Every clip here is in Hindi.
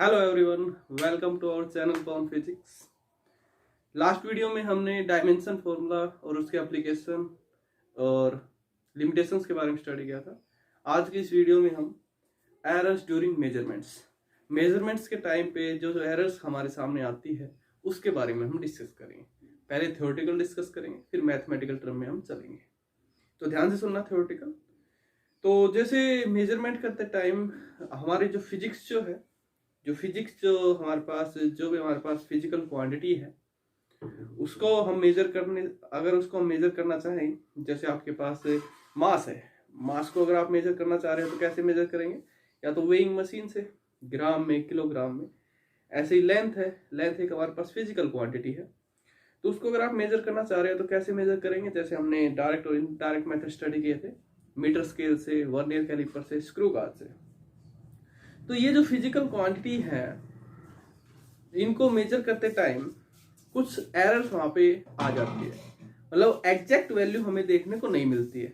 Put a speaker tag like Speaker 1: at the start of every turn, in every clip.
Speaker 1: Hello everyone, welcome to our channel Pawan physics. Last video में हमने डायमेंशन फॉर्मूला और उसके एप्लीकेशन और लिमिटेशंस के बारे में स्टडी किया था। आज की इस वीडियो में हम एरर्स ड्यूरिंग मेजरमेंट्स के टाइम पे जो एरर्स हमारे सामने आती है उसके बारे में हम डिस्कस करेंगे। पहले थ्योरेटिकल डिस्कस करेंगे, फिर मैथमेटिकल टर्म में हम चलेंगे। तो ध्यान से सुनना। थ्योरेटिकल तो जैसे मेजरमेंट करते टाइम हमारे जो फिजिक्स जो हमारे पास फिजिकल क्वांटिटी है उसको हम उसको हम मेजर करना चाहें, जैसे आपके पास मास है, मास को अगर आप मेजर करना चाह रहे हो तो कैसे मेजर करेंगे? या तो वेइंग मशीन से, ग्राम में, किलोग्राम में। ऐसे ही लेंथ एक हमारे पास फिजिकल क्वांटिटी है, तो उसको अगर आप मेजर करना चाह रहे हो तो कैसे मेजर करेंगे? जैसे हमने डायरेक्ट और इनडायरेक्ट मेथड स्टडी किए थे, मीटर स्केल से, वर्नियर कैलिपर से, स्क्रू गाज से। तो ये जो फिजिकल क्वांटिटी है, इनको मेजर करते टाइम कुछ एरर्स वहां पे आ जाती है, मतलब एग्जैक्ट वैल्यू हमें देखने को नहीं मिलती है।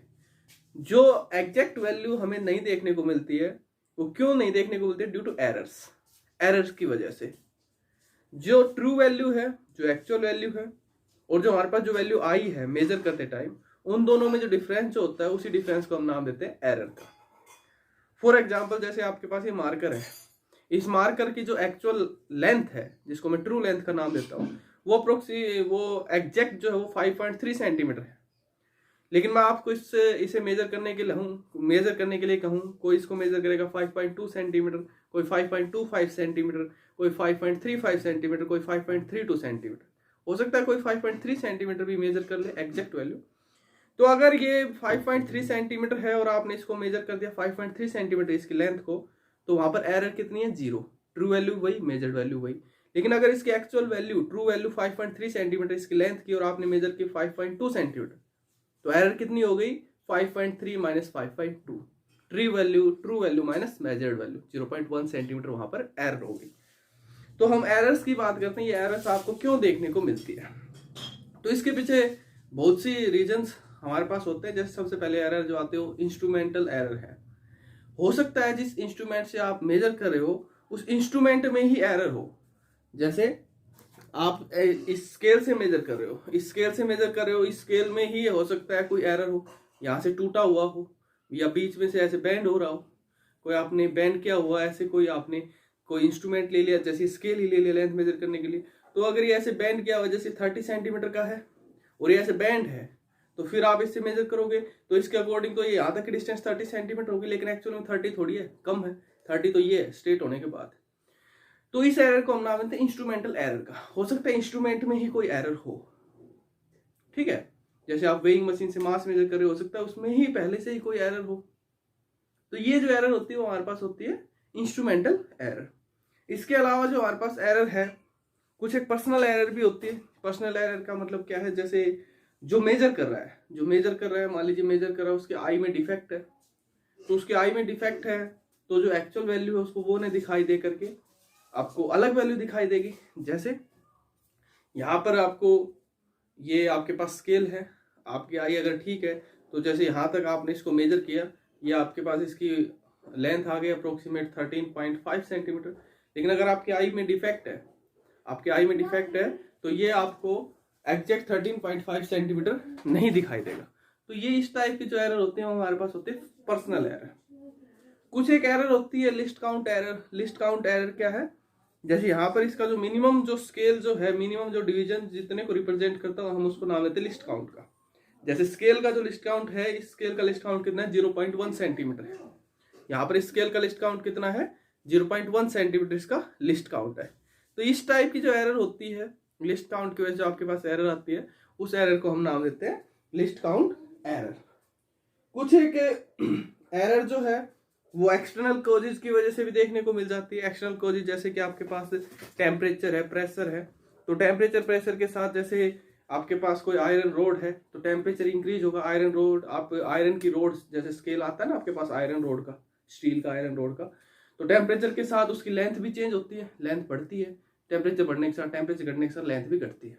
Speaker 1: जो एग्जैक्ट वैल्यू हमें नहीं देखने को मिलती है वो क्यों नहीं देखने को मिलती है? ड्यू टू एरर्स की वजह से। जो ट्रू वैल्यू है, जो एक्चुअल वैल्यू है, और जो हमारे पास जो वैल्यू आई है मेजर करते टाइम, उन दोनों में जो डिफरेंस जो होता है, उसी डिफरेंस को हम नाम देते हैं एरर का। फॉर एग्जाम्पल, जैसे आपके पास ये मार्कर है, इस मार्कर की जो एक्चुअल लेंथ है, जिसको मैं ट्रू लेंथ का नाम देता हूँ, वो एग्जैक्ट जो है वो 5.3 सेंटीमीटर है। लेकिन मैं आपको इसे मेजर करने के लिए कहूँ, कोई इसको मेजर करेगा 5.2 सेंटीमीटर, कोई 5.25 सेंटीमीटर, कोई 5.35 सेंटीमीटर, कोई 5.32 सेंटीमीटर। हो सकता है कोई 5.3 सेंटीमीटर भी मेजर कर ले एग्जैक्ट वैल्यू। तो अगर ये 5.3 सेंटीमीटर है और आपने इसको मेजर कर दिया 5.3 सेंटीमीटर इसकी लेंथ को, तो वहां पर एरर कितनी है? 0। ट्रू वैल्यू वही, मेजर्ड वैल्यू वही। लेकिन अगर इसकी actual value, true value 5.3 centimetre इसकी लेंथ की और आपने मेजर की 5.2 सेंटीमीटर, तो एरर कितनी हो गई? 5.3 minus 5.2। True value minus measured value, 0.1 centimetre वहां पर एरर होगी। तो हम एरर्स की बात करते हैं, ये एरर्स आपको क्यों देखने को मिलती है? तो इसके पीछे बहुत सी रीजंस हमारे पास होते हैं। जैसे सबसे पहले एरर जो आते हो, इंस्ट्रूमेंटल एरर है। हो सकता है जिस इंस्ट्रूमेंट से आप मेजर कर रहे हो उस इंस्ट्रूमेंट में ही एरर हो। जैसे आप इस स्केल से मेजर कर रहे हो, इस स्केल में ही हो सकता है कोई एरर हो, यहाँ से टूटा हुआ हो, या बीच में से ऐसे बेंड हो रहा हो, कोई आपने बेंड किया हुआ, ऐसे कोई इंस्ट्रूमेंट ले लिया, जैसे स्केल ही ले लिया लेंथ मेजर करने के लिए। तो अगर ये ऐसे बेंड किया हुआ, जैसे 30 सेंटीमीटर का है और ये ऐसे बेंड है, तो फिर आप इससे मेजर करोगे तो इसके अकॉर्डिंग तो ये यहाँ तक की डिस्टेंस 30 सेंटीमीटर होगी, लेकिन एक्चुअल में 30 थोड़ी है, कम है। 30 तो ये है स्ट्रेट होने के बाद। तो इस एरर को हम नाम देते हैं इंस्ट्रूमेंटल एरर का। हो सकता है इंस्ट्रूमेंट में ही कोई एरर हो, ठीक है। जैसे आप वेइंग मशीन से मास मेजर कर रहे हो सकता है उसमें ही पहले से ही कोई एरर हो। तो ये जो एरर होती है वो हमारे पास होती है इंस्ट्रूमेंटल एरर। इसके अलावा जो हमारे पास एरर है, कुछ एक पर्सनल एरर भी होती है। पर्सनल एरर का मतलब क्या है? जैसे जो मेजर कर रहा है, मान लीजिए मेजर कर रहा है, उसके आई में डिफेक्ट है, तो उसके आई में डिफेक्ट है तो जो एक्चुअल वैल्यू है उसको वो नहीं दिखाई दे करके आपको अलग वैल्यू दिखाई देगी। जैसे यहाँ पर ये आपके पास स्केल है, आपकी आई अगर ठीक है तो जैसे यहाँ तक आपने इसको मेजर किया, ये आपके पास इसकी लेंथ आ गई अप्रोक्सीमेट 13.5 सेंटीमीटर। लेकिन अगर आपकी आई में डिफेक्ट है, तो ये आपको एग्जैक्ट 13.5 सेंटीमीटर नहीं दिखाई देगा। तो ये इस टाइप के जो एरर होते हैं वो हमारे पास होते हैं पर्सनल एरर। कुछ एक एरर होती है लिस्ट काउंट एरर क्या है? जैसे यहाँ पर इसका जो मिनिमम जो स्केल जो है, मिनिमम जो डिवीजन जितने को रिप्रेजेंट करता है, हम उसको नाम लेते हैं लिस्ट काउंट का। जैसे स्केल का जो लिस्ट काउंट है, इस स्केल का लिस्ट काउंट कितना है? 0.1 सेंटीमीटर है। यहाँ पर इस स्केल का लिस्ट काउंट कितना है? 0.1 सेंटीमीटर इसका लिस्ट काउंट है। तो इस टाइप की जो एरर होती है, लिस्ट काउंट की वजह से आपके पास एरर आती है, उस एरर को हम नाम देते हैं लिस्ट काउंट एरर। कुछ एक एरर जो है वो एक्सटर्नल कॉजेज की वजह से भी देखने को मिल जाती है। एक्सटर्नल कॉजेज जैसे कि आपके पास टेम्परेचर है, प्रेशर है, तो टेम्परेचर प्रेशर के साथ जैसे आपके पास कोई आयरन रोड है तो टेम्परेचर इंक्रीज होगा। आयरन की रोड, जैसे स्केल आता है ना आपके पास आयरन रोड का, स्टील का, आयरन रोड का, तो टेम्परेचर के साथ उसकी लेंथ भी चेंज होती है, लेंथ बढ़ती है। टेम्परेचर बढ़ने के साथ, टेम्परेचर घटने के साथ लेंथ भी घटती है।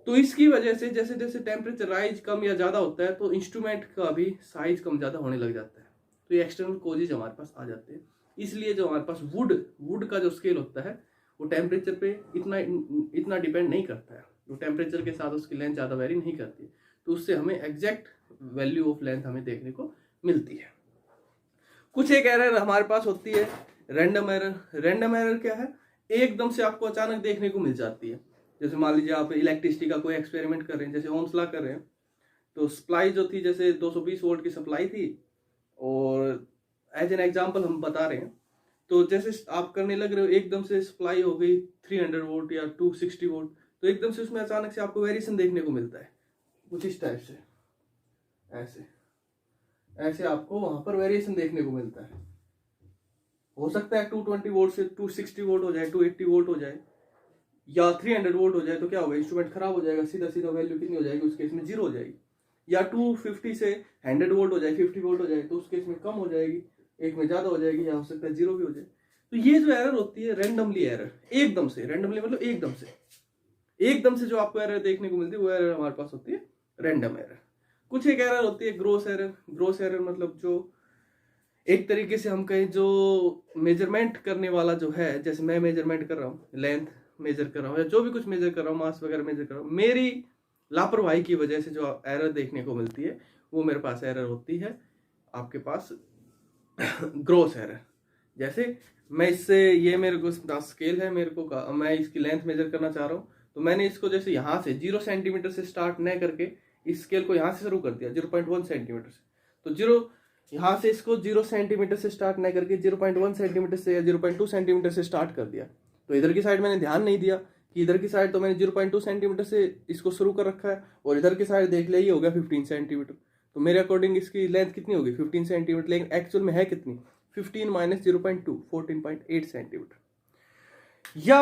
Speaker 1: तो इसकी वजह से जैसे जैसे टेम्परेचर राइज कम या ज्यादा होता है तो इंस्ट्रूमेंट का भी साइज कम ज्यादा होने लग जाता है। तो ये एक्सटर्नल कॉजेज हमारे पास आ जाते हैं। इसलिए जो हमारे पास वुड का जो स्केल होता है वो टेम्परेचर पे इतना डिपेंड नहीं करता है, वो टेम्परेचर के साथ उसकी लेंथ ज़्यादा वेरी नहीं करती, तो उससे हमें एग्जैक्ट वैल्यू ऑफ लेंथ हमें देखने को मिलती है। कुछ एक एरर हमारे पास होती है रैंडम एरर। रैंडम एरर क्या है, एकदम से आपको अचानक देखने को मिल जाती है। जैसे मान लीजिए आप इलेक्ट्रिसिटी का कोई एक्सपेरिमेंट कर रहे हैं, जैसे ओम्स लॉ कर रहे हैं, तो सप्लाई जो थी जैसे 220 वोल्ट की सप्लाई थी और एज एन एग्जांपल हम बता रहे हैं, तो जैसे आप करने लग रहे हो एकदम से सप्लाई हो गई 300 वोल्ट या 260 वोल्ट, तो एकदम से उसमें अचानक से आपको वेरिएशन देखने को मिलता है कुछ इस टाइप से, ऐसे ऐसे आपको वहां पर वेरिएशन देखने को मिलता है। हो सकता है 220 वोल्ट से 260 वोल्ट हो जाए, 280 वोल्ट हो जाए या 300 वोल्ट हो जाए, तो क्या होगा, इंस्ट्रूमेंट खराब हो जाएगा, सीधा सीधा वैल्यू कितनी हो जाएगी उस केस में 0 हो जाएगी। या 250 से 100 वोल्ट हो जाए, 50 वोल्ट हो जाए, तो उस केस में कम हो जाएगी, एक में ज्यादा हो जाएगी, या हो सकता है 0 भी हो जाए। तो ये जो एरर होती है रैंडमली एरर, एकदम से, रैंडमली मतलब एकदम से जो आपको एरर देखने को मिलती है वो एरर हमारे पास होती है रैंडम एरर। कुछ एक एरर होती है ग्रोस एरर। ग्रोस एरर मतलब जो एक तरीके से हम कहें जो मेजरमेंट करने वाला जो है, जैसे मैं मेजरमेंट कर रहा हूँ, लेंथ मेजर कर रहा हूँ या जो भी कुछ मेजर कर रहा हूँ, मास वगैरह मेजर कर रहा हूँ, मेरी लापरवाही की वजह से जो एरर देखने को मिलती है वो मेरे पास एरर होती है आपके पास ग्रोस एरर। जैसे मैं इससे, ये मेरे को स्केल है, मेरे को मैं इसकी लेंथ मेजर करना चाह रहा हूँ, तो मैंने इसको जैसे यहाँ से 0 सेंटीमीटर से स्टार्ट न करके इस स्केल को यहाँ से शुरू कर दिया 0.1 सेंटीमीटर से, तो यहाँ से इसको 0 सेंटीमीटर से स्टार्ट न करके 0.1 सेंटीमीटर से या 0.2 सेंटीमीटर से स्टार्ट कर दिया। तो इधर की साइड मैंने ध्यान नहीं दिया कि इधर की साइड तो मैंने 0.2 सेंटीमीटर से इसको शुरू कर रखा है, और इधर की साइड देख लिया ये हो गया 15 सेंटीमीटर, तो मेरे अकॉर्डिंग इसकी लेंथ कितनी होगी 15 सेंटीमीटर, लेकिन एक्चुअल में है कितनी 15 माइनस 0.2 14.8 सेंटीमीटर। या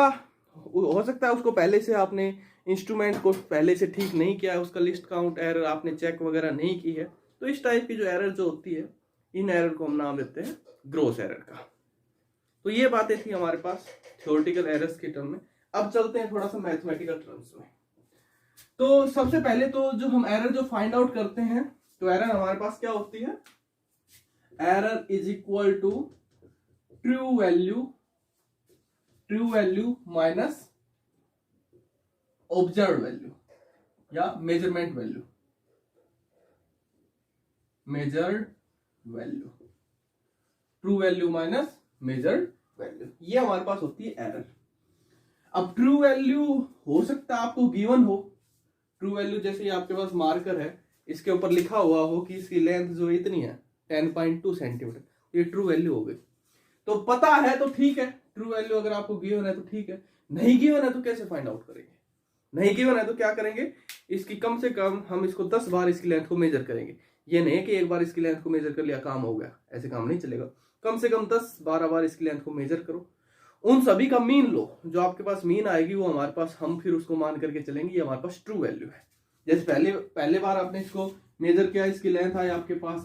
Speaker 1: हो सकता है उसको पहले से आपने इंस्ट्रूमेंट को पहले से ठीक नहीं किया है, उसका लिस्ट काउंट एरर आपने चेक वगैरह नहीं की है, तो इस टाइप की जो एरर जो होती है, इन एरर को हम नाम देते हैं ग्रोस एरर का। तो ये बातें थी हमारे पास थ्योरेटिकल एरर्स के टर्म में। अब चलते हैं थोड़ा सा मैथमेटिकल टर्म्स में। तो सबसे पहले तो जो हम एरर जो फाइंड आउट करते हैं, तो एरर हमारे पास क्या होती है, error is equal to true value minus observe value या measurement value, measured value, true value minus measured value, ये हमारे पास होती है एरर। अब ट्रू वैल्यू हो सकता है आपको गिवन हो, ट्रू वैल्यू जैसे आपके पास मार्कर है, इसके ऊपर लिखा हुआ हो कि इसकी लेंथ जो इतनी है 10.2 सेंटीमीटर, ये ट्रू वैल्यू हो गई। तो पता है तो ठीक है, ट्रू वैल्यू अगर आपको गिवन है तो ठीक है, नहीं गिवन है तो कैसे फाइंड आउट करेंगे? नहीं गिवन है तो क्या करेंगे, इसकी कम से कम हम इसको 10 बार इसकी लेंथ को मेजर करेंगे। ये नहीं कि एक बार इसकी लेंथ को मेजर कर लिया काम हो गया, ऐसे काम नहीं चलेगा। कम से कम 10-12 बार इसकी लेंथ को मेजर करो, उन सभी का मीन लो, जो आपके पास मीन आएगी वो हमारे पास, हम फिर उसको मान करके चलेंगे ये हमारे पास ट्रू वैल्यू है। जैसे पहले बार आपने इसको मेजर किया, इसकी लेंथ आई आपके पास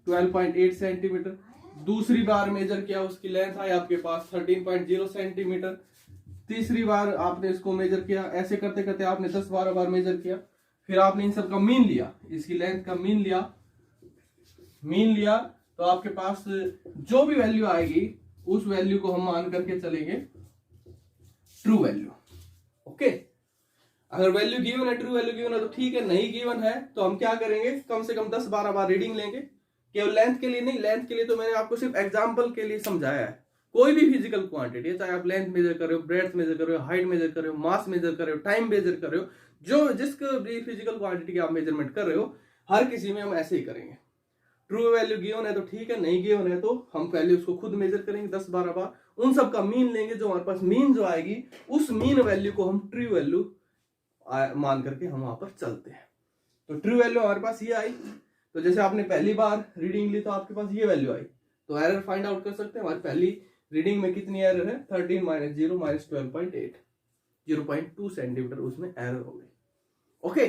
Speaker 1: 12.8 सेंटीमीटर, दूसरी बार मेजर किया उसकी लेंथ आई आपके पास 13.0 सेंटीमीटर, तीसरी बार आपने इसको मेजर किया, ऐसे करते करते आपने 10-12 बार मेजर किया, फिर आपने इन सब का मीन लिया, इसकी लेंथ का मीन लिया, तो आपके पास जो भी वैल्यू आएगी उस वैल्यू को हम मान करके चलेंगे ट्रू वैल्यू। ओके, अगर वैल्यू गिवन है, ट्रू वैल्यू गिवन है तो ठीक है, नहीं गिवन है तो हम क्या करेंगे, कम से कम 10-12 बार रीडिंग लेंगे। केवल लेंथ के लिए नहीं, लेंथ के लिए तो मैंने आपको सिर्फ एग्जांपल के लिए समझाया है। कोई भी फिजिकल क्वांटिटी, चाहे आप लेंथ मेजर कर रहे हो, ब्रेड्थ मेजर कर रहे हो, हाइट मेजर कर रहे हो, मास मेजर कर रहे हो, टाइम मेजर कर रहे हो, जो जिसको भी फिजिकल क्वांटिटी की आप मेजरमेंट कर रहे हो, हर किसी में हम ऐसे ही करेंगे। ट्रू वैल्यू गिवन है तो ठीक है, नहीं गिवन है तो हम पहले उसको खुद मेजर करेंगे 10-12 बार, उन सब का मीन लेंगे, जो हमारे पास मीन जो आएगी उस मीन वैल्यू को हम ट्रू वैल्यू मान करके हम वहां पर चलते हैं। तो ट्रू वैल्यू हमारे पास ये आई, तो जैसे आपने पहली बार रीडिंग ली तो आपके पास ये वैल्यू आई, तो एरर फाइंड आउट कर सकते हैं। हमारी पहली रीडिंग में कितनी एरर है, 13 माइनस 0 माइनस 12.8, 0.2 सेंटीमीटर उसमें एरर हो गई। ओके,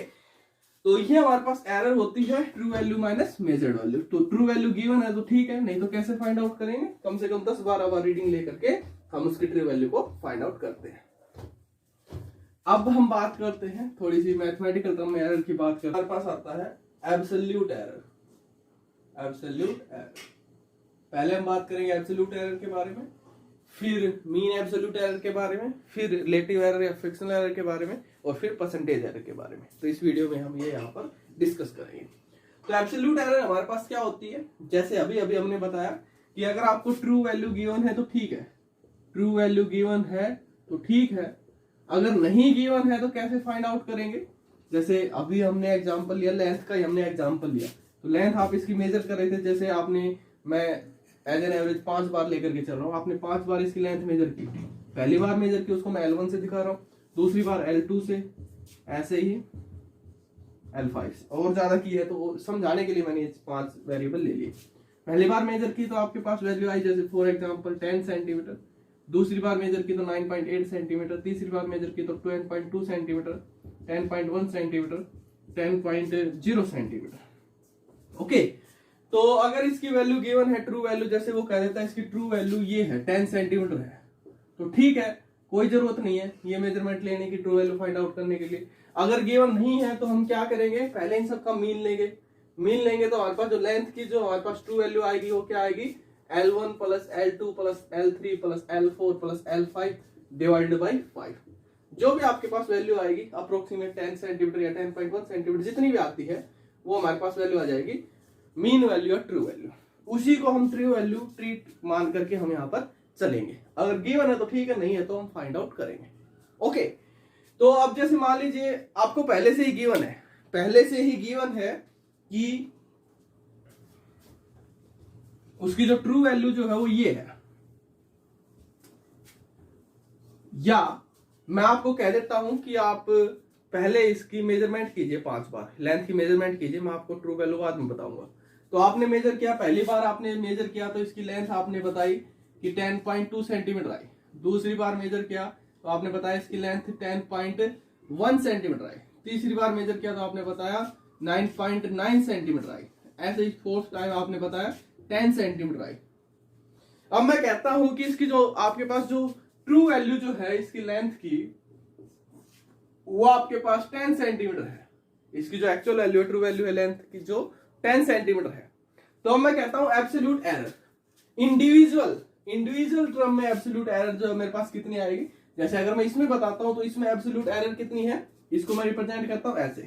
Speaker 1: तो ये हमारे पास एरर होती है true value minus measured value. तो ट्रू वैल्यू गिवन है तो ठीक है, नहीं तो कैसे फाइंड आउट करेंगे, कम से कम 10-12 बार रीडिंग लेकर के हम उसकी ट्रू वैल्यू को फाइंड आउट करते हैं। अब हम बात करते हैं थोड़ी सी मैथमेटिकल टर्म में एरर की बात करते हैं। हमारे पास आता है एब्सोल्यूट एरर। एब्सोल्यूट एरर पहले हम बात करेंगे एब्सोल्यूट एरर के बारे में, फिर मीन एब्सोल्यूट एरर के बारे में, फिर रिलेटिव एरर या फ्रिक्शनल एरर के बारे में, और फिर परसेंटेज एरर के बारे में। तो इस वीडियो में हम ये यहाँ पर डिस्कस करेंगे। तो एब्सोल्यूट एरर हमारे पास क्या होती है, जैसे अभी अभी हमने बताया कि अगर आपको ट्रू वैल्यू गिवन है तो ठीक है, ट्रू वैल्यू गिवन है तो ठीक है, अगर नहीं गिवन है तो कैसे फाइंड आउट करेंगे। जैसे अभी हमने एग्जांपल लिया, लेंथ का ही हमने एग्जांपल लिया, तो लेंथ आप इसकी मेजर कर रहे थे, जैसे आपने, मैं एज एन एवरेज 5 बार लेकर के चल रहा हूँ, आपने 5 बार इसकी लेंथ मेजर की, पहली बार मेजर की उसको मैं L1 से दिखा रहा हूँ, दूसरी बार L2 से, ऐसे ही L5 से, और ज्यादा की है तो समझाने के लिए मैंने 5 वेरिएबल ले लिए। पहली बार मेजर की तो आपके पास वैल्यू आई, जैसे फॉर एग्जांपल 10 सेंटीमीटर, दूसरी बार मेजर की तो 9.8 सेंटीमीटर, तीसरी बार मेजर की तो 10.2 सेंटीमीटर, 10.1 सेंटीमीटर, 10.0 सेंटीमीटर। ओके, तो अगर इसकी वैल्यू गिवन है ट्रू वैल्यू, जैसे वो कह देता है इसकी ट्रू वैल्यू ये है 10 सेंटीमीटर है, तो ठीक है, कोई जरूरत नहीं है ये मेजरमेंट लेने की ट्रू वैल्यू फाइंड आउट करने के लिए। अगर गिवन नहीं है तो हम क्या करेंगे, पहले इन सब का मीन लेंगे, मीन लेंगे तो हमारे पास जो लेंथ की जो हमारे पास ट्रू वैल्यू आएगी वो क्या आएगी, L1 plus L2 plus L3 plus L4 plus L5 divided by 5। जो भी आपके पास वैल्यू आएगी अप्रोक्सीमेट 10 सेंटीमीटर या 10.1 सेंटीमीटर जितनी भी आती है वो हमारे पास वैल्यू आ जाएगी मीन वैल्यू और ट्रू वैल्यू। उसी को हम ट्रू वैल्यू ट्रीट मान करके हम यहाँ पर चलेंगे। अगर गिवन है तो ठीक है, नहीं है तो हम फाइंड आउट करेंगे। ओके, तो अब जैसे मान लीजिए आपको पहले से ही गिवन है, पहले से ही गिवन है कि उसकी जो ट्रू वैल्यू जो है वो ये है, या मैं आपको कह देता हूं कि आप पहले इसकी मेजरमेंट कीजिए 5 बार, लेंथ की मेजरमेंट कीजिए, मैं आपको ट्रू वैल्यू बाद में बताऊंगा। तो आपने मेजर किया, पहली बार आपने मेजर किया तो इसकी लेंथ आपने बताई कि 10.2 सेंटीमीटर आई, दूसरी बार मेजर किया तो आपने बताया इसकी लेंथ 10.1 सेंटीमीटर आई, तीसरी बार मेजर किया तो आपने बताया 9.9 सेंटीमीटर आई, ऐसे ही फोर्थ टाइम आपने बताया 10 सेंटीमीटर आई। अब मैं कहता हूं कि इसकी जो आपके पास जो ट्रू वैल्यू जो है इसकी लेंथ की वो आपके पास 10 सेंटीमीटर है, इसकी जो एक्चुअल वैल्यू है ट्रू वैल्यू है लेंथ की जो 10 सेंटीमीटर है। तो मैं कहता हूं एब्सोल्यूट एरर, इंडिविजुअल टर्म में एब्सोल्यूट एरर जो मेरे पास कितनी आएगी, जैसे अगर मैं इसमें बताता हूं तो इसमें एब्सोल्यूट एरर कितनी है, इसको मैं रिप्रेजेंट करता हूं ऐसे,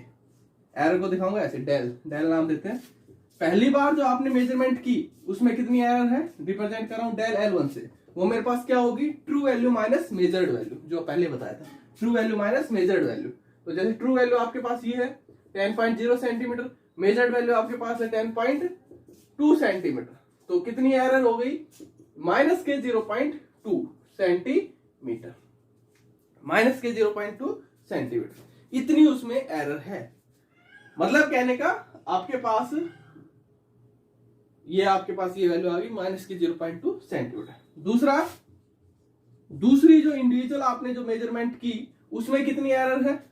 Speaker 1: एरर को दिखाऊंगा ऐसे, डेल नाम देते हैं। पहली बार जो आपने मेजरमेंट की उसमें कितनी एरर है, रिप्रेजेंट कर रहा हूं डेल L1 से, वो मेरे पास क्या होगी, true value minus measured value, जो पहले बताया था, true value minus measured value. तो जैसे ट्रू वैल्यू आपके पास ये है 10.0 सेंटीमीटर, मेजर्ड वैल्यू आपके पास है 10.2 सेंटीमीटर, तो कितनी एरर हो गई, माइनस के 0.2 सेंटीमीटर, माइनस के 0.2 सेंटीमीटर, इतनी उसमें एरर है। मतलब कहने का आपके पास ये वैल्यू आ गई माइनस की 0.2 सेंटीमीटर। दूसरी जो इंडिविजुअल आपने जो मेजरमेंट की उसमें कितनी एरर है,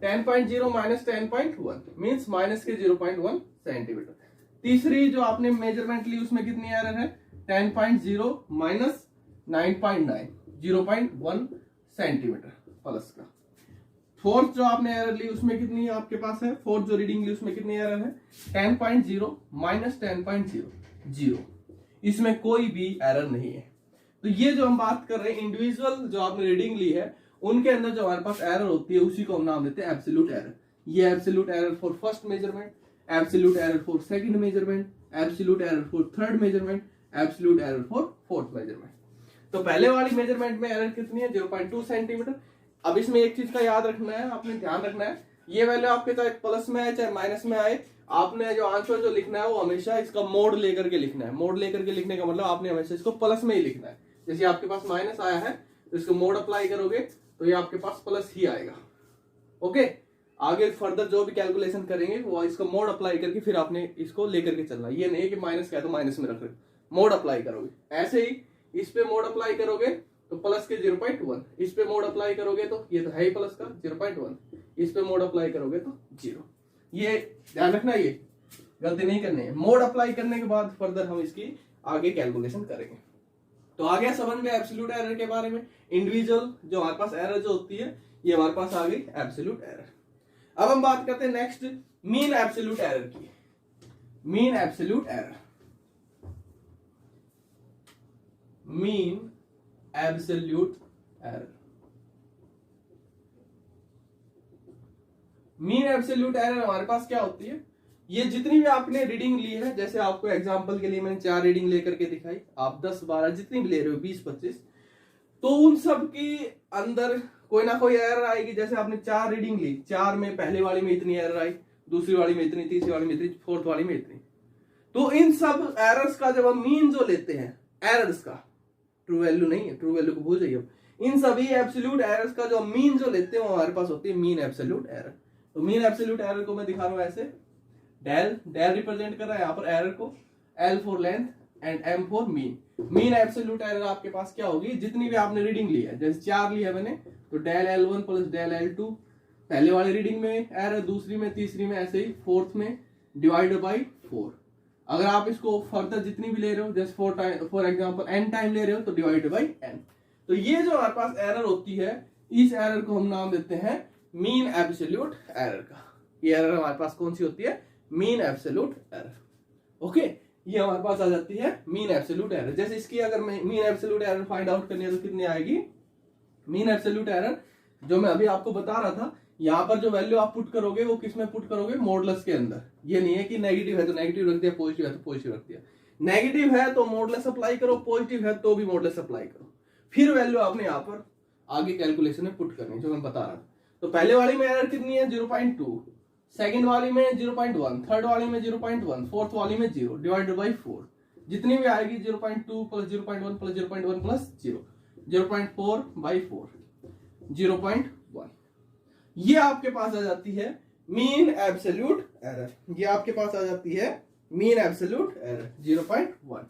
Speaker 1: 10.0 माइनस 10.1 मींस माइनस के 0.1 सेंटीमीटर। तीसरी जो आपने मेजरमेंट ली उसमें कितनी एरर है, 10.0 माइनस 9.9 0.1 सेंटीमीटर प्लस का। फोर्थ जो आपने एरर ली उसमें कितनी आपके पास है, फोर्थ जो रीडिंग ली उसमें कितनी एरर है, 10.0 माइनस 10.0, इसमें कोई भी एरर नहीं है। तो ये जो हम बात कर रहे हैं इंडिविजुअल जो आपने रीडिंग ली है उनके अंदर जो हमारे पास एरर होती है उसी को हम नाम देते हैं एब्सोल्यूट एरर। ये absolute error for first measurement, absolute error for second measurement, absolute error for third measurement, absolute error for fourth measurement. तो पहले वाली मेजरमेंट में एरर कितनी है, 0.2 सेंटीमीटर। अब इसमें एक चीज का याद रखना है, आपने ध्यान रखना है, ये वैल्यू आपके चाहे प्लस में आए चाहे माइनस में आए, आपने जो आंसर जो लिखना है वो हमेशा इसका मोड लेकर के लिखना है। मोड लेकर के लिखने का मतलब आपने हमेशा इसको प्लस में ही लिखना है। जैसे आपके पास माइनस आया है तो इसको मोड अप्लाई करोगे तो ये आपके पास प्लस ही आएगा। ओके, आगे फर्दर जो भी कैलकुलेशन करेंगे वो इसको मोड अप्लाई करके फिर आपने इसको लेकर के चलना, ये नहीं कि माइनस क्या तो माइनस में रख रहे, मोड अप्लाई करोगे। ऐसे ही इस पे मोड अप्लाई करोगे तो प्लस के 0.1, इस पे मोड अप्लाई करोगे तो ये तो है ही प्लस का 0.1, इस पे मोड अप्लाई करोगे तो 0। ये ध्यान रखना, ये गलती नहीं करनी है। मोड अप्लाई करने के बाद फर्दर हम इसकी आगे कैलकुलेशन करेंगे। तो आ गया समझ में एब्सोल्यूट एरर के बारे में। इंडिविजुअल जो हमारे पास एरर जो होती है ये हमारे पास आ गई एब्सोल्यूट एरर। अब हम बात करते हैं नेक्स्ट मीन एब्सोल्यूट एरर की। Mean absolute error, mean absolute error. Mean absolute error हमारे पास क्या होती है, ये जितनी भी आपने रीडिंग ली है, जैसे आपको एग्जांपल के लिए मैंने 4 रीडिंग लेकर के दिखाई, आप 10 12 जितनी भी ले रहे हो, 20 25, तो उन सब के अंदर कोई ना कोई एरर आएगी। जैसे आपने 4 रीडिंग ली, 4 में पहले वाली में इतनी एरर आई, दूसरी वाली में इतनी, तीसरी वाली में इतनी, फोर्थ वाली में इतनी। तो इन सब एरर्स का जब हम मीन जो लेते हैं, एरर्स का, ट्रू वैल्यू नहीं है, ट्रू वैल्यू को भूल जाइए, इन सभी एब्सोल्यूट एरर्स का जो मीन जो लेते हैं वो हमारे पास होती है मीन एब्सोल्यूट एरर। तो मीन एब्सोल्यूट एरर को मैं दिखा रहा हूं ऐसे, डेल रिप्रेजेंट कर रहा है यहाँ पर एरर को, L for length and M for mean. Mean absolute error आपके पास क्या होगी, जितनी भी आपने रीडिंग ली है, जैसे 4 ली है मैंने, तो del L1 plus del L2, पहले वाली रीडिंग में एरर, दूसरी में, तीसरी में, ऐसे ही फोर्थ में डिवाइडेड बाई 4। अगर आप इसको फर्दर जितनी भी ले रहे हो, जैसे फॉर एग्जांपल n टाइम ले रहे हो, तो डिवाइडेड बाई n। तो ये जो हमारे पास एरर होती है, इस एरर को हम नाम देते हैं मीन एब्सोल्यूट एरर का। ये एरर हमारे पास कौन सी होती है, मीन एब्सोल्यूट एरर। ओके, ये हमारे पास आ जाती है मीन एब्सोल्यूट एरर। जैसे इसकी अगर mean absolute error find out करनी है तो कितनी आएगी, मीन एब्सोल्यूट एरर जो मैं अभी आपको बता रहा था, यहाँ पर जो वैल्यू आप पुट करोगे वो किस में पुट करोगे, मॉडुलस के अंदर। ये नहीं है कि नेगेटिव है तो नेगेटिव रख दिया, पॉजिटिव है तो पॉजिटिव रख दिया। नेगेटिव है तो मॉडुलस अप्लाई करो, पॉजिटिव है तो भी मॉडुलस अप्लाई करो, फिर वैल्यू आपने यहाँ पर आगे कैलकुलेशन में पुट करनी, जो मैं बता रहा था। तो पहले वाली में एरर कितनी है, 0.2, सेकंड वाली में 0.1, थर्ड वाली में 0.1, फोर्थ वाली में 0 डिवाइडेड बाई 4। जितनी भी आएगी 0.2 प्लस 0.1 प्लस 0.1 प्लस 0, 0.4 बाई 4, 0.1। ये आपके पास आ जाती है मीन एब्सोल्यूट एरर। ये आपके पास आ जाती है मीन एब्सोल्यूट एरर 0.1।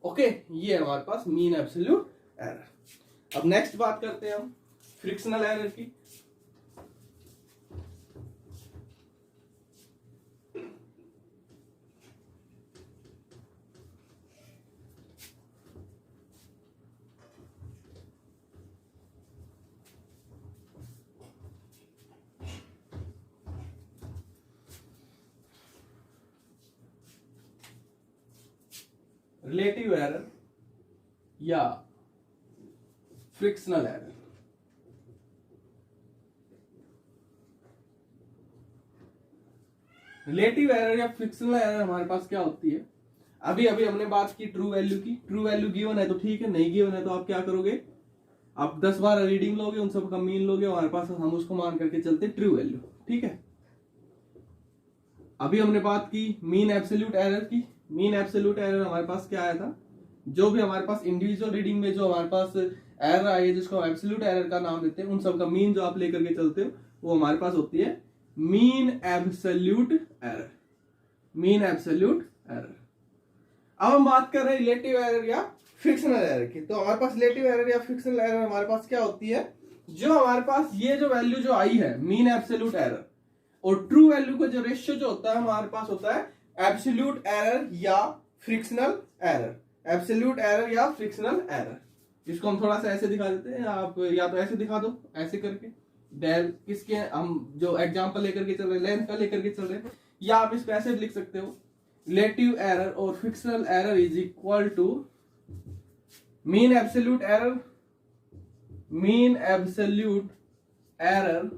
Speaker 1: ओके, ये है हमारे पास मीन एब्सोल्यूट एरर। अब नेक्स्ट बात करते हैं हम फ्रिक्शनल एरर की। रिलेटिव एरर या फ्रिक्शनल एरर। रिलेटिव एरर या फ्रिक्शनल एरर हमारे पास क्या होती है, अभी हमने बात की ट्रू वैल्यू की। ट्रू वैल्यू गिवन है तो ठीक है, नहीं गिवन है तो आप क्या करोगे, आप 10 12 रीडिंग लोगे, उन सब का मीन लोगे, हमारे पास हम उसको मान करके चलते ट्रू वैल्यू। ठीक है, अभी हमने बात की मीन एब्सोल्यूट एरर की। मीन एब्सोल्यूट एरर हमारे पास क्या आया था, जो भी हमारे पास इंडिविजुअल रीडिंग में जो हमारे पास एरर आई है, जिसको हम एब्सोल्यूट एरर का नाम देते हैं, उन सब का मीन जो आप लेकर के चलते हो, वो हमारे पास होती है mean absolute error. Mean absolute error. अब हम बात कर रहे हैं रिलेटिव एरर या फ्रिक्शनल एरर की। तो हमारे पास रिलेटिव एरर या फ्रिक्शनल एरर हमारे पास क्या होती है, जो हमारे पास ये जो वैल्यू जो आई है मीन एब्सोल्यूट एरर और ट्रू वैल्यू का जो रेशियो जो होता है हमारे पास होता है एब्सोल्यूट एरर या फ्रिक्शनल एरर। एब्सोल्यूट एरर या फ्रिक्शनल एरर। इसको हम थोड़ा सा ऐसे दिखा देते हैं, आप या तो ऐसे दिखा दो, ऐसे करके डेल किसके, हम जो एग्जांपल लेकर के चल रहे हैं लेंथ का लेकर के चल रहे हैं, या आप इसको ऐसे लिख सकते हो, रिलेटिव एरर और fractional error is equal to mean absolute error, mean absolute error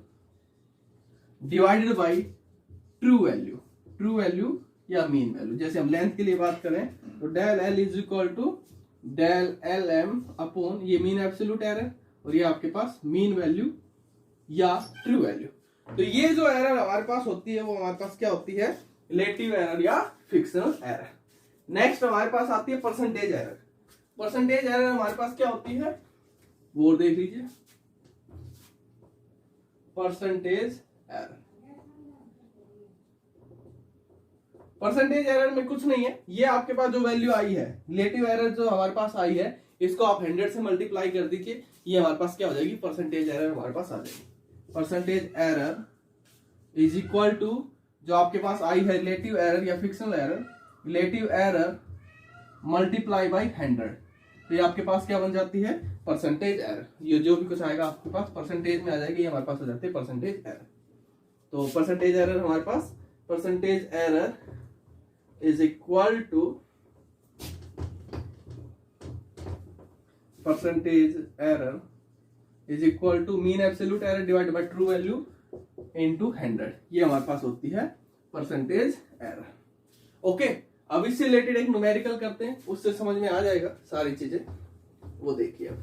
Speaker 1: divided by true value. True value या मीन वैल्यू। जैसे हम लेंथ के लिए बात करें तो del L is equal to del L M upon ये मीन एब्सोल्यूट एरर और ये आपके पास मीन वैल्यू या ट्रू वैल्यू। तो ये जो एरर हमारे पास होती है वो हमारे पास क्या होती है, रिलेटिव एरर या फ्रिक्शनल एरर। नेक्स्ट हमारे पास आती है परसेंटेज एरर। परसेंटेज एरर हमारे पास क्या होती है, वो देख लीजिए, परसेंटेज एरर। परसेंटेज एरर में कुछ नहीं है, ये आपके पास जो वैल्यू आई है, रिलेटिव एरर जो हमारे पास आई है, इसको आप 100 से मल्टीप्लाई कर दीजिए, ये हमारे पास क्या हो जाएगी, परसेंटेज एरर हमारे पास आ जाएगी। Percentage error is equal to जो आपके पास आई है रिलेटिव एरर या fractional error, relative error multiply by 100, तो ये आपके पास क्या बन जाती है, परसेंटेज एरर। ये जो भी कुछ आएगा आपके पास परसेंटेज में आ जाएगी, ये हमारे पास हो जाती है परसेंटेज एरर। तो परसेंटेज एरर हमारे पास, percentage error is equal to percentage error is equal to mean absolute error divide by true value into 100। ये हमारे पास होती है परसेंटेज एरर। ओके, अब इससे रिलेटेड एक न्यूमेरिकल करते हैं, उससे समझ में आ जाएगा सारी चीजें। वो देखिए अब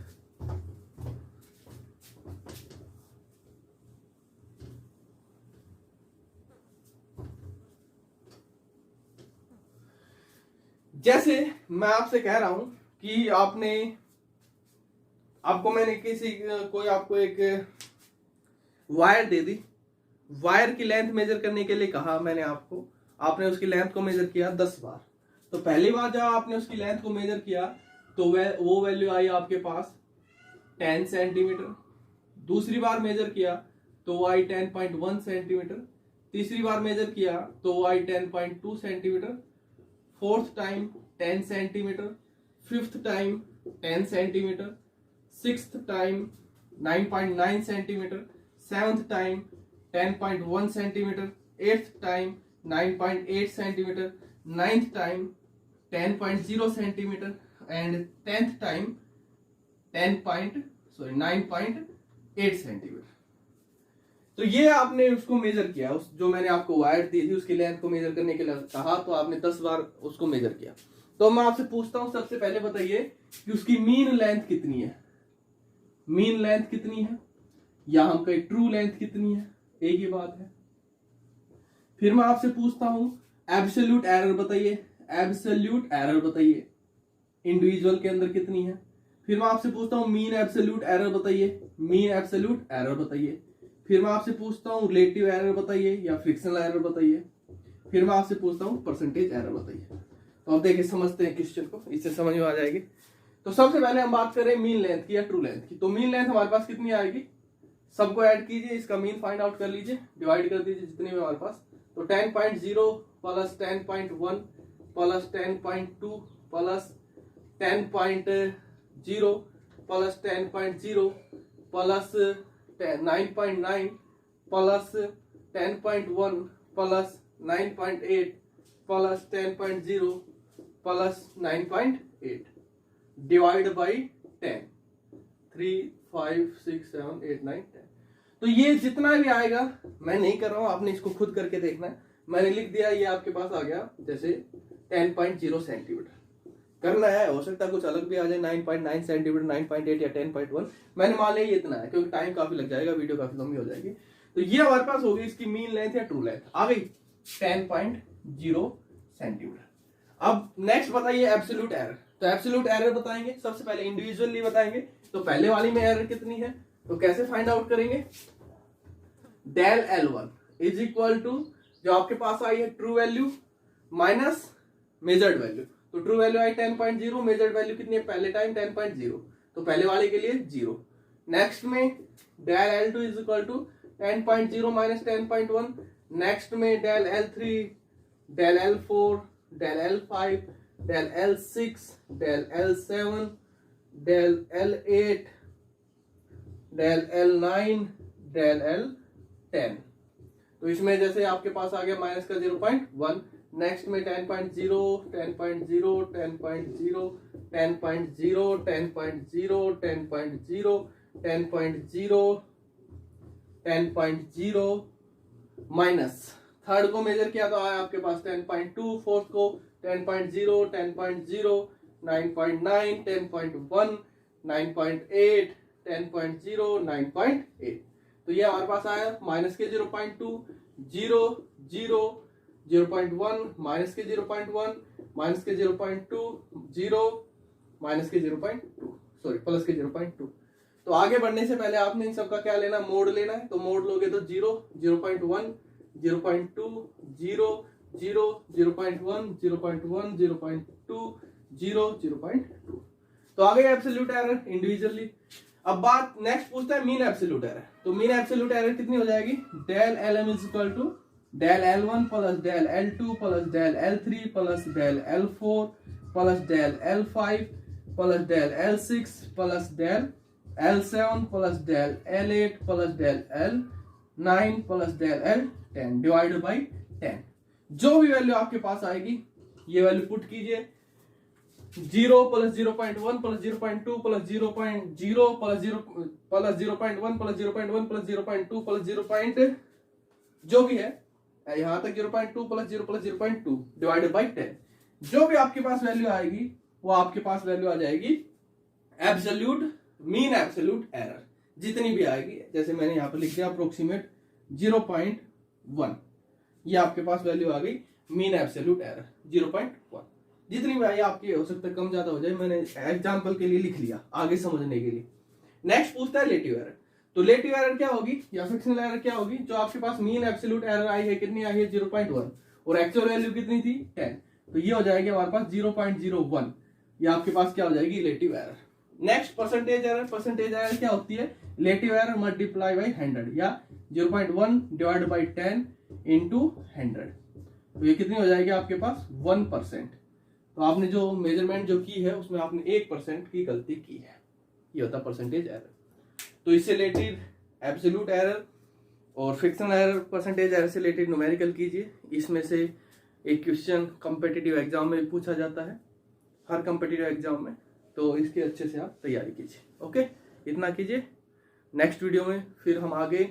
Speaker 1: जैसे मैं आपसे कह रहा हूं कि आपको मैंने कोई आपको एक वायर दे दी, वायर की लेंथ मेजर करने के लिए कहा मैंने आपको, आपने उसकी लेंथ को मेजर किया 10 बार। तो पहली बार जब आपने उसकी लेंथ को मेजर किया तो वो वैल्यू आई आपके पास 10 सेंटीमीटर। दूसरी बार मेजर किया तो वो आई 10.1 सेंटीमीटर। तीसरी बार मेजर किया तो वो आई 10.2 centimetre. Fourth time 10 centimetre. Fifth time 10 centimetre. Sixth time 9.9 centimetre. Seventh time 10.1 centimetre. Eighth time 9.8 centimetre. Ninth time 10.0 centimetre and 10th time 9.8 centimetre. तो ये आपने उसको मेजर किया, उस जो मैंने आपको वायर दी थी उसकी लेंथ को मेजर करने के लिए कहा, तो आपने 10 बार उसको मेजर किया। तो मैं आपसे पूछता हूं, सबसे पहले बताइए कि उसकी मीन लेंथ कितनी है। मीन लेंथ कितनी है या हम कहें ट्रू लेंथ कितनी है, एक ही बात है। फिर मैं आपसे पूछता हूं एब्सोल्यूट एरर बताइए। एब्सोल्यूट एरर बताइए इंडिविजुअल के अंदर कितनी है। फिर मैं आपसे पूछता हूं मीन एब्सोल्यूट एरर बताइए। मीन एब्सोल्यूट एरर बताइए। फिर मैं आपसे पूछता हूं रिलेटिव एरर बताइए या फ्रिक्शनल एरर बताइए। फिर मैं आपसे पूछता हूं परसेंटेज एरर बताइए। तो अब देखिए समझते हैं क्वेश्चन को, इससे समझ में आ जाएगी। तो सबसे पहले हम बात करें मीन लेंथ की या ट्रू लेंथ की। तो मीन लेंथ हमारे पास कितनी आएगी, सबको ऐड कीजिए, इसका मीन फाइंड आउट कर लीजिए, डिवाइड कर दीजिए जितने भी हमारे पास। तो 10.0 plus 10.1 plus 10.2 plus 10.0 plus 10.0 plus 9.9 plus 10.1 plus 9.8 plus 10.0 plus 9.8 divide by 10। 3, 5, 6, 7, 8, 9, 10। तो ये जितना भी आएगा, मैं नहीं कर रहा हूं, आपने इसको खुद करके देखना है। मैंने लिख दिया, ये आपके पास आ गया जैसे 10.0 सेंटीमीटर। करना है, हो सकता है कुछ अलग भी आ जाए, 9.9 सेंटीमीटर, 9.8 या 10.1। मैंने मान लिया इतना है क्योंकि टाइम काफी लग जाएगा, वीडियो काफी लंबी हो जाएगी। तो ये हमारे पास होगी इसकी मीन लेंथ या ट्रू लेंथ आ गई 10.0 सेंटीमीटर। अब नेक्स्ट बताइए एब्सोल्यूट एरर। तो एब्सोल्यूट एरर बताएंगे, सबसे पहले इंडिविजुअली बताएंगे। तो पहले वाली में एरर कितनी है, तो कैसे फाइंड आउट करेंगे। Del L1 is equal to जो आपके पास आई है true value minus measured value. तो ट्रू वैल्यू आई 10.0, मेजर्ड वैल्यू कितनी है पहले टाइम 10.0, तो पहले वाले के लिए 0। नेक्स्ट में del L2 is equal to 10.0 minus 10.1। Next में del L3, del L4, del L5, del L6, del L7, del L8, del L9, del L10। तो इसमें जैसे आपके पास आ गया माइनस का 0.1। नेक्स्ट में 10.0, 10.0, 10.0, 10.0, 10.0, 10.0, 10.0, 10.0 माइनस थर्ड को मेजर किया तो आया आपके पास 10.2, फोर्थ को 10.0, 10.0, 9.9, 10.1, 9.8, 10.0, 9.8। तो ये हमारे पास आया माइनस के 0.2, 0, 0, 0.1, माइनस के 0.1, माइनस के 0.2, 0, माइनस के 0.2, सॉरी प्लस के 0.2। तो आगे बढ़ने से पहले आपने इन सबका क्या लेना, मोड लेना है। तो मोड लोगे तो 0, 0.1, 0.2, 0, 0, 0.1, 0.1, 0.2, 0, 0.2। तो आगे एब्सोल्यूट एरर इंडिविजुअली। अब बात नेक्स्ट पूछता है मीन एब्सोल्यूट एरर। तो मीन एब्सोल्यूट एरर कितनी हो जाएगी, del LM is equal to del L1 plus del L2 plus del L3 plus del L4 plus del L5 plus del L6 plus del L7 plus del L8 plus del L9 plus del L10 divided by 10। जो भी वैल्यू आपके पास आएगी ये वैल्यू पुट कीजिए, 0 plus 0.1 plus 0.2 plus 0.0 plus 0 plus 0.1 plus 0.1 plus 0.2 plus 0. जो भी है यहां तक 0.2 प्लस 0 प्लस 0.2 डिवाइडेड बाई 10. जो भी आपके पास वैल्यू आएगी वो आपके पास वैल्यू आ जाएगी एब्सोल्यूट मीन एब्सोल्यूट एरर. जितनी भी आएगी, जैसे मैंने यहां पर लिख दिया अप्रोक्सीमेट 0.1, ये आपके पास वैल्यू आ गई मीन एब्सोल्यूट एरर 0.1. जितनी भी आई आपकी, हो सकता है कम ज्यादा हो जाए, मैंने एग्जांपल के लिए लिख लिया आगे समझने के लिए. नेक्स्ट पूछता है रिलेटिव एरर. तो रिलेटिव एरर क्या होगी या फ्रिक्शनल एरर क्या होगी? जो आपके पास मीन एब्सोल्यूट एरर आई है, कितनी आई है 0.1 और एक्चुअल वैल्यू कितनी थी 10. तो ये हो जाएगी हमारे पास 0.01. ये आपके पास क्या हो जाएगी relative error. Next percentage error. Percentage error क्या होती है? रिलेटिव एरर मल्टीप्लाई बाई 100 या 0.1 डिवाइड बाई 10 इंटू 100. तो ये कितनी हो जाएगी आपके पास 1%. तो आपने जो मेजरमेंट जो की है उसमें आपने 1% की गलती की है. ये होता है परसेंटेज एरर. तो इससे रिलेटेड एब्सोल्यूट एरर और फ्रिक्शनल एरर परसेंटेज एरर से रिलेटेड न्यूमेरिकल कीजिए. इसमें से एक क्वेश्चन कॉम्पिटिटिव एग्जाम में पूछा जाता है, हर कॉम्पिटिटिव एग्जाम में. तो इसके अच्छे से आप तैयारी कीजिए. ओके, इतना कीजिए. नेक्स्ट वीडियो में फिर हम आगे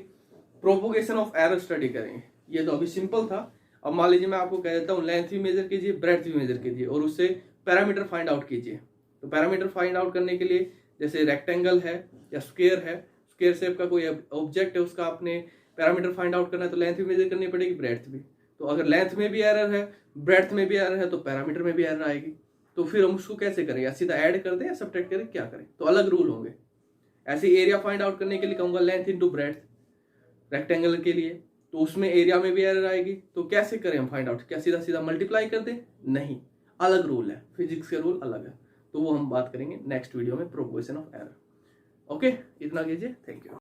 Speaker 1: प्रोपोगेशन ऑफ एरर स्टडी करेंगे. ये तो अभी सिंपल था. अब मान लीजिए मैं आपको कह देता हूँ लेंथ भी मेजर कीजिए, ब्रेड्थ भी मेजर कीजिए और उससे पैरामीटर फाइंड आउट कीजिए. तो पैरामीटर फाइंड आउट करने के लिए जैसे रेक्टेंगल है या स्क्वायर है, स्क्वायर शेप का कोई ऑब्जेक्ट है, उसका आपने पैरामीटर फाइंड आउट करना है तो लेंथ भी मेजर करनी पड़ेगी, ब्रेड्थ भी. तो अगर लेंथ में भी एरर है, ब्रेड्थ में भी एरर है, तो पैरामीटर में भी एरर आएगी. तो फिर हम उसको कैसे करें? या सीधा ऐड कर दें या सब्ट्रैक्ट करें, क्या करें? तो अलग रूल होंगे. ऐसे एरिया फाइंड आउट करने के लिए कहूंगा लेंथ इंटू ब्रेड्थ रेक्टेंगल के लिए, तो उसमें एरिया में भी एरर आएगी. तो कैसे करें हम फाइंड आउट? क्या सीधा सीधा मल्टीप्लाई कर दें? नहीं, अलग रूल है, फिजिक्स के रूल अलग है. तो वो हम बात करेंगे नेक्स्ट वीडियो में, प्रोपोगेशन ऑफ एरर. ओके, इतना कीजिए. Thank you.